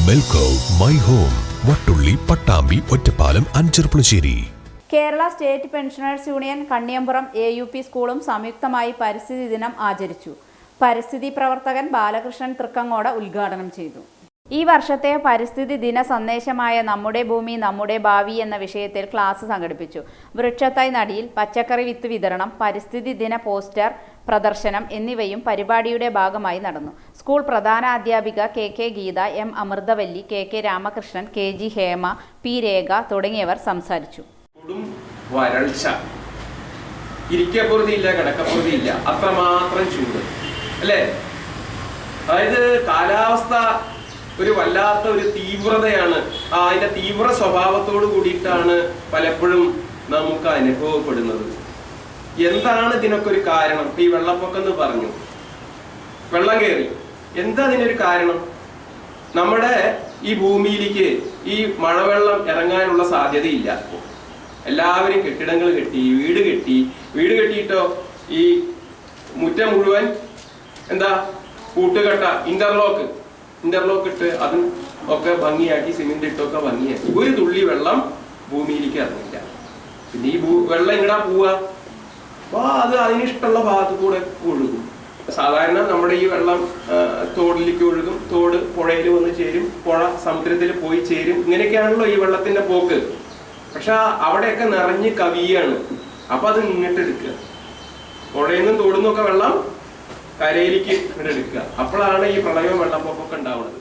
മെൽക്കോ my home Vattulli Pattambi Ottapalam Cherpulassery. Kerala state pensioners union Kanniyampuram AUP സ്കൂളും സംയുക്തമായി പരിസ്ഥിതി ദിനം ആചരിച്ചു. പരിസ്ഥിതി പ്രവർത്തകൻ ബാലകൃഷ്ണൻ തൃക്കങ്ങോട് ഉദ്ഘാടനം ചെയ്തു. ഈ വർഷത്തെ പരിസ്ഥിതി ദിന സന്ദേശമായ നമ്മുടെ ഭൂമി നമ്മുടെ ഭാവി എന്ന വിഷയത്തിൽ ക്ലാസ് സംഘടിപ്പിച്ചു. വൃക്ഷത്തൈ നടീൽ, പച്ചക്കറി വിത്ത് വിതരണം, പരിസ്ഥിതി ദിന പോസ്റ്റർ പ്രദർശനം എന്നിവയും പരിപാടിയുടെ ഭാഗമായി നടന്നു. സ്കൂൾ പ്രധാന അധ്യാപിക KK Geetha, M Amritavalli, KK Ramakrishnan, KG Hema, P രേഖ തുടങ്ങിയവർ സംസാരിച്ചു. വരൾച്ച, ഇരിക്കപ്പുറതിയില്ല, കിടക്കപ്പുറതിയില്ല, അത്രമാത്രം ചൂട് അല്ലേ? അതായത് കാലാവസ്ഥ ഒരു വല്ലാത്ത ഒരു തീവ്രതയാണ്. അതിന്റെ തീവ്ര സ്വഭാവത്തോട് കൂടിയിട്ടാണ് പലപ്പോഴും നമുക്ക് അനുഭവപ്പെടുന്നത്. എന്താണ് ഇതിനൊക്കെ ഒരു കാരണം? ഈ വെള്ളപ്പൊക്കം എന്ന് പറഞ്ഞു, വെള്ളം കയറി, എന്താ ഇതിനൊരു കാരണം? നമ്മുടെ ഈ ഭൂമിയിലേക്ക് ഈ മഴവെള്ളം ഇറങ്ങാനുള്ള സാധ്യതയില്ല. എല്ലാവരും കെട്ടിടങ്ങൾ കെട്ടി, വീട് കെട്ടിയിട്ടോ ഈ മുറ്റം മുഴുവൻ എന്താ കൂട്ടുകെട്ട ഇന്റർലോക്ക് ഇട്ട് അതും ഒക്കെ ഭംഗിയാക്കി, സിമെന്റ് ഇട്ടൊക്കെ ഭംഗിയാക്കി. ഒരു തുള്ളി വെള്ളം ഭൂമിയിലേക്ക് ഇറങ്ങില്ല. പിന്നെ ഈ വെള്ളം ഇങ്ങടാ പോവാ, അത് അതിനിഷ്ടമുള്ള ഭാഗത്ത് കൂടെ ഒഴുകും. സാധാരണ നമ്മുടെ ഈ വെള്ളം തോടിലേക്ക് ഒഴുകും, തോട് പുഴയിൽ വന്ന് ചേരും, പുഴ സമുദ്രത്തിൽ പോയി ചേരും. ഇങ്ങനെയൊക്കെയാണല്ലോ ഈ വെള്ളത്തിന്റെ പോക്ക്. പക്ഷെ അവിടെയൊക്കെ നിറഞ്ഞ് കവിയാണ്. അപ്പൊ അത് ഇങ്ങോട്ട് എടുക്കുക, പുഴയിൽ നിന്നും തോടുന്നൊക്കെ വെള്ളം കരയിലേക്ക് ഇങ്ങോട്ട് എടുക്കുക. അപ്പോഴാണ് ഈ പ്രളയവും വെള്ളപ്പൊക്കമൊക്കെ ഉണ്ടാവുന്നത്.